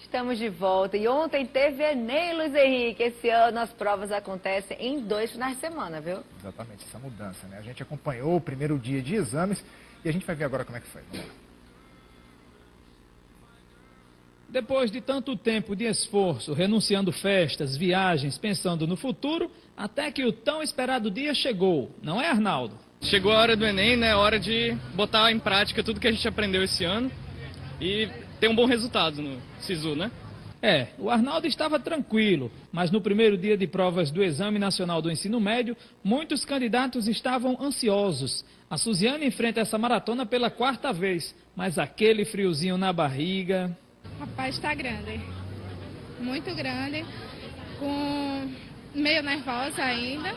Estamos de volta e ontem teve Enem, Luiz Henrique. Esse ano as provas acontecem em 2 finais de semana, viu? Exatamente, essa mudança, né? A gente acompanhou o primeiro dia de exames e a gente vai ver agora como é que foi. Vamos lá. Depois de tanto tempo de esforço, renunciando festas, viagens, pensando no futuro, até que o tão esperado dia chegou, não é, Arnaldo? Chegou a hora do Enem, né? Hora de botar em prática tudo que a gente aprendeu esse ano e ter um bom resultado no SISU, né? O Arnaldo estava tranquilo, mas no primeiro dia de provas do Exame Nacional do Ensino Médio, muitos candidatos estavam ansiosos. A Suziane enfrenta essa maratona pela 4ª vez, mas aquele friozinho na barriga... Rapaz, está grande, muito grande, meio nervosa ainda,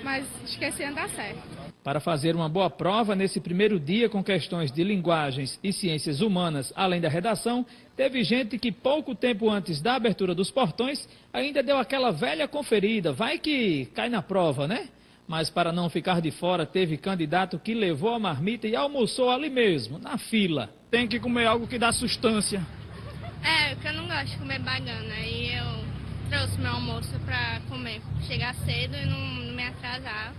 mas esquecendo dar certo. Para fazer uma boa prova nesse primeiro dia com questões de linguagens e ciências humanas, além da redação, teve gente que pouco tempo antes da abertura dos portões ainda deu aquela velha conferida, vai que cai na prova, né? Mas para não ficar de fora, teve candidato que levou a marmita e almoçou ali mesmo, na fila. Tem que comer algo que dá sustância. Porque eu não gosto de comer bagana e eu trouxe meu almoço para comer, chegar cedo e não me atrasar.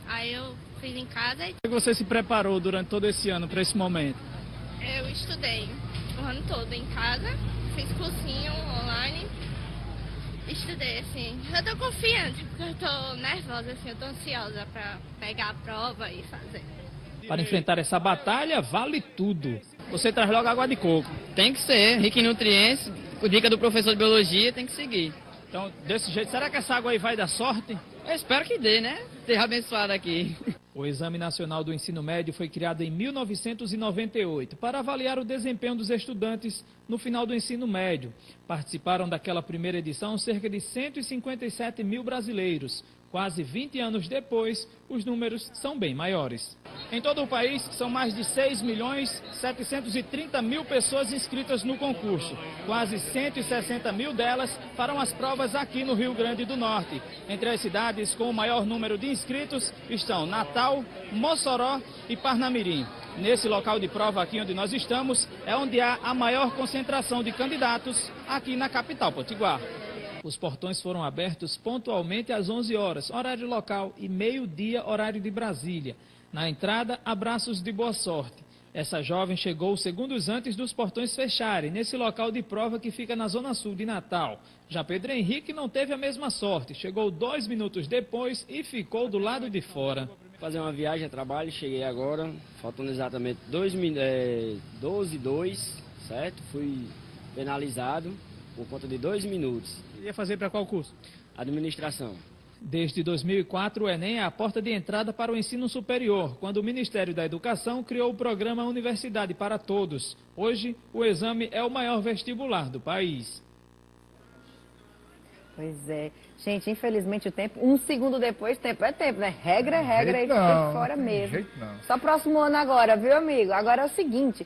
Aí eu fiz em casa. E você se preparou durante todo esse ano para esse momento? Eu estudei o ano todo em casa, fiz cursinho online, estudei assim. Eu tô confiante porque eu tô nervosa, assim, eu tô ansiosa para pegar a prova e fazer. Para enfrentar essa batalha, vale tudo. Você traz logo água de coco. Tem que ser, rico em nutrientes, dica do professor de biologia, tem que seguir. Então, desse jeito, será que essa água aí vai dar sorte? Eu espero que dê, né? Seja abençoado aqui. O Exame Nacional do Ensino Médio foi criado em 1998 para avaliar o desempenho dos estudantes no final do ensino médio. Participaram daquela primeira edição cerca de 157 mil brasileiros. Quase 20 anos depois, os números são bem maiores. Em todo o país, são mais de 6.730.000 pessoas inscritas no concurso. Quase 160 mil delas farão as provas aqui no Rio Grande do Norte. Entre as cidades com o maior número de inscritos estão Natal, Mossoró e Parnamirim. Nesse local de prova aqui onde nós estamos, é onde há a maior concentração de candidatos aqui na capital potiguar. Os portões foram abertos pontualmente às 11 horas, horário local, e meio-dia, horário de Brasília. Na entrada, abraços de boa sorte. Essa jovem chegou segundos antes dos portões fecharem, nesse local de prova que fica na zona sul de Natal. Já Pedro Henrique não teve a mesma sorte, chegou 2 minutos depois e ficou do lado de fora. Fazer uma viagem a trabalho, cheguei agora, faltando exatamente 12:02, certo? Fui penalizado por conta de 2 minutos. Ia fazer para qual curso? Administração. Desde 2004, o Enem é a porta de entrada para o ensino superior, quando o Ministério da Educação criou o programa Universidade para Todos. Hoje, o exame é o maior vestibular do país. Pois é. Gente, infelizmente o tempo, 1 segundo depois, tempo é tempo, né? Regra é regra e fica fora mesmo. Só próximo ano agora, viu, amigo? Agora é o seguinte,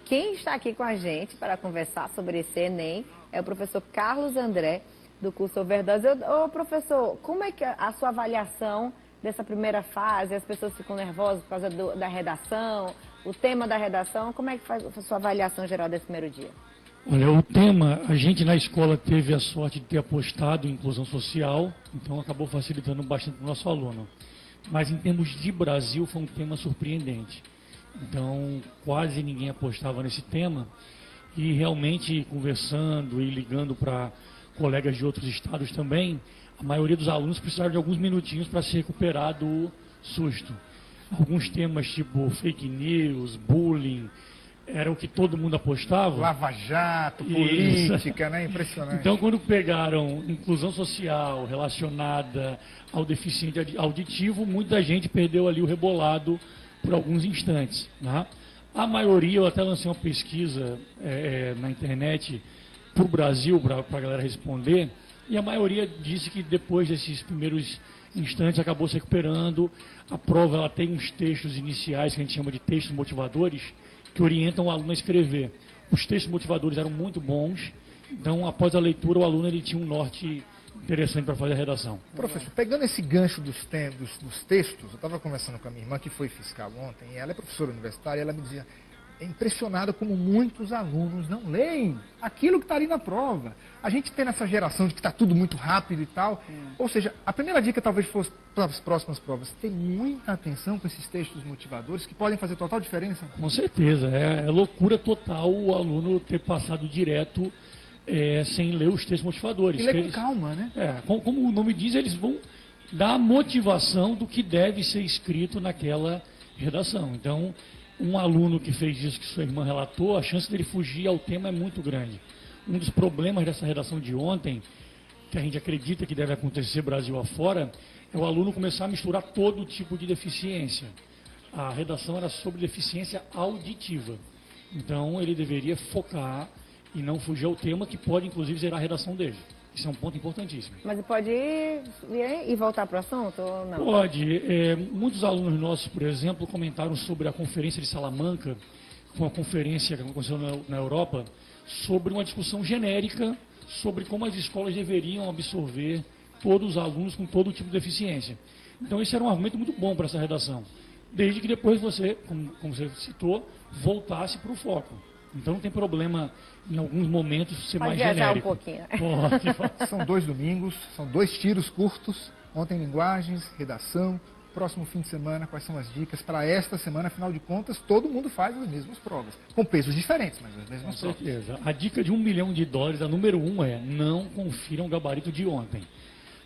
quem está aqui com a gente para conversar sobre esse Enem é o professor Carlos André, do curso Overdose. Ô, professor, como é que a sua avaliação dessa primeira fase? As pessoas ficam nervosas por causa da redação, o tema da redação. Como é que faz a sua avaliação geral desse primeiro dia? Olha, o tema, a gente na escola teve a sorte de ter apostado em inclusão social, então acabou facilitando bastante para o nosso aluno. Mas em termos de Brasil, foi um tema surpreendente. Então, quase ninguém apostava nesse tema. E realmente, conversando e ligando para colegas de outros estados também, a maioria dos alunos precisaram de alguns minutinhos para se recuperar do susto. Alguns temas tipo fake news, bullying, era o que todo mundo apostava. Lava Jato, política, né? Impressionante. Então, quando pegaram inclusão social relacionada ao deficiente auditivo, muita gente perdeu ali o rebolado por alguns instantes, né? A maioria, eu até lancei uma pesquisa na internet para o Brasil, para a galera responder, e a maioria disse que depois desses primeiros instantes acabou se recuperando. A prova ela tem uns textos iniciais, que a gente chama de textos motivadores, que orientam o aluno a escrever. Os textos motivadores eram muito bons, então após a leitura o aluno ele tinha um norte interessante para fazer a redação. Professor, pegando esse gancho dos textos, eu estava conversando com a minha irmã, que foi fiscal ontem, e ela é professora universitária, e ela me dizia, impressionada como muitos alunos não leem aquilo que está ali na prova. A gente tem essa geração de que está tudo muito rápido e tal. Ou seja, a primeira dica talvez fosse para as próximas provas, ter muita atenção com esses textos motivadores que podem fazer total diferença. Com certeza, é loucura total o aluno ter passado direto sem ler os textos motivadores. E ler com calma, né? Como o nome diz, eles vão dar a motivação do que deve ser escrito naquela redação. Então, um aluno que fez isso que sua irmã relatou, a chance dele fugir ao tema é muito grande. Um dos problemas dessa redação de ontem, que a gente acredita que deve acontecer Brasil afora, é o aluno começar a misturar todo tipo de deficiência. A redação era sobre deficiência auditiva. Então, ele deveria focar e não fugir ao tema, que pode, inclusive, zerar a redação dele. Isso é um ponto importantíssimo. Mas pode ir e voltar para o assunto ou não? Pode. Muitos alunos nossos, por exemplo, comentaram sobre a conferência de Salamanca, uma conferência que aconteceu na Europa, sobre uma discussão genérica sobre como as escolas deveriam absorver todos os alunos com todo tipo de deficiência. Então, esse era um argumento muito bom para essa redação. Desde que depois você, como você citou, voltasse para o foco. Então não tem problema em alguns momentos ser mais genérico. Um pouquinho. Pode. São 2 domingos, são 2 tiros curtos, ontem linguagens, redação, próximo fim de semana, quais são as dicas para esta semana, afinal de contas, todo mundo faz as mesmas provas, com pesos diferentes, mas as mesmas provas. Com certeza. A dica de $1 milhão, a número 1 é, não confiram o gabarito de ontem,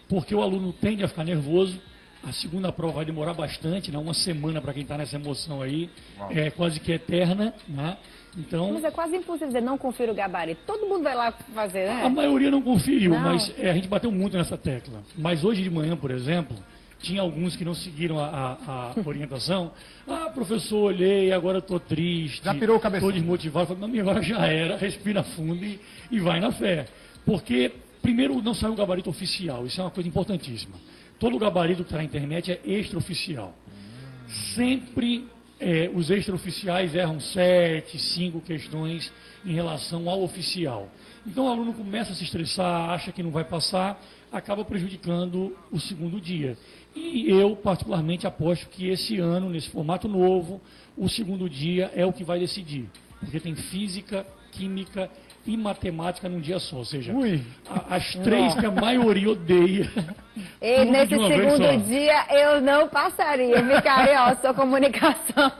porque o aluno tende a ficar nervoso. A segunda prova vai demorar bastante, né? Uma semana para quem está nessa emoção aí, é quase que eterna, né? Então, mas é quase impossível dizer, não confira o gabarito. Todo mundo vai lá fazer, né? A maioria não conferiu, não. Mas a gente bateu muito nessa tecla. Mas hoje de manhã, por exemplo, tinha alguns que não seguiram a orientação. Professor, olhei, agora estou triste. Já pirou o cabeção. Estou desmotivado. Falei, não, agora já era, respira fundo e vai na fé. Porque, primeiro, não saiu o gabarito oficial. Isso é uma coisa importantíssima. Todo o gabarito que está na internet é extraoficial. Sempre os extraoficiais erram 7, 5 questões em relação ao oficial. Então o aluno começa a se estressar, acha que não vai passar, acaba prejudicando o segundo dia. E eu, particularmente, aposto que esse ano, nesse formato novo, o segundo dia é o que vai decidir. Porque tem física, química e matemática num dia só. Ou seja, as 3 que a maioria odeia. E nesse segundo dia eu não passaria, ficaria, sua comunicação.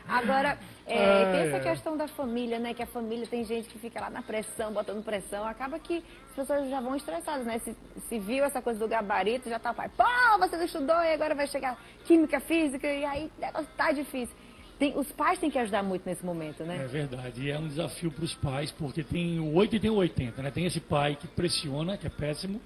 Agora, tem essa questão da família, né? Que a família tem gente que fica lá na pressão, botando pressão. Acaba que as pessoas já vão estressadas, né? Se viu essa coisa do gabarito, já tá o pai, você não estudou e agora vai chegar química, física, e aí o negócio tá difícil. Os pais têm que ajudar muito nesse momento, né? É verdade, e é um desafio para os pais, porque tem o 8 e tem o 80, né? Tem esse pai que pressiona, que é péssimo,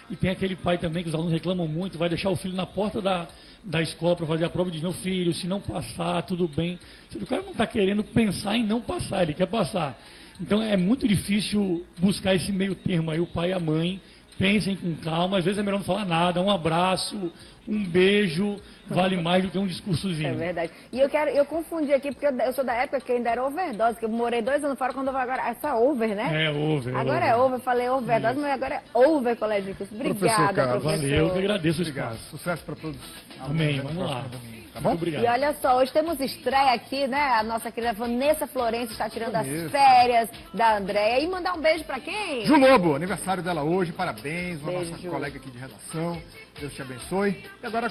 e tem aquele pai também que os alunos reclamam muito, vai deixar o filho na porta da escola para fazer a prova e diz, meu filho, se não passar, tudo bem. O cara não está querendo pensar em não passar, ele quer passar. Então é muito difícil buscar esse meio termo aí, o pai e a mãe. Pensem com calma, às vezes é melhor não falar nada, um abraço, um beijo, vale mais do que um discursozinho. É verdade. E eu confundi aqui, porque eu sou da época que ainda era overdose, que eu morei 2 anos fora, quando eu vou agora, essa over, né? É over. Agora é over, falei overdose, mas agora é over, colégio de curso. Obrigada, professor. Valeu, eu que agradeço o espaço. Sucesso para todos. Amém, vamos lá. Tá bom? Muito obrigado. E olha só, hoje temos estreia aqui, né? A nossa querida Vanessa Florencio está tirando as férias da Andréia. E mandar um beijo para quem? Ju Lobo, aniversário dela hoje, parabéns, a Beijo, nossa Ju. colega aqui de redação. Deus te abençoe. E agora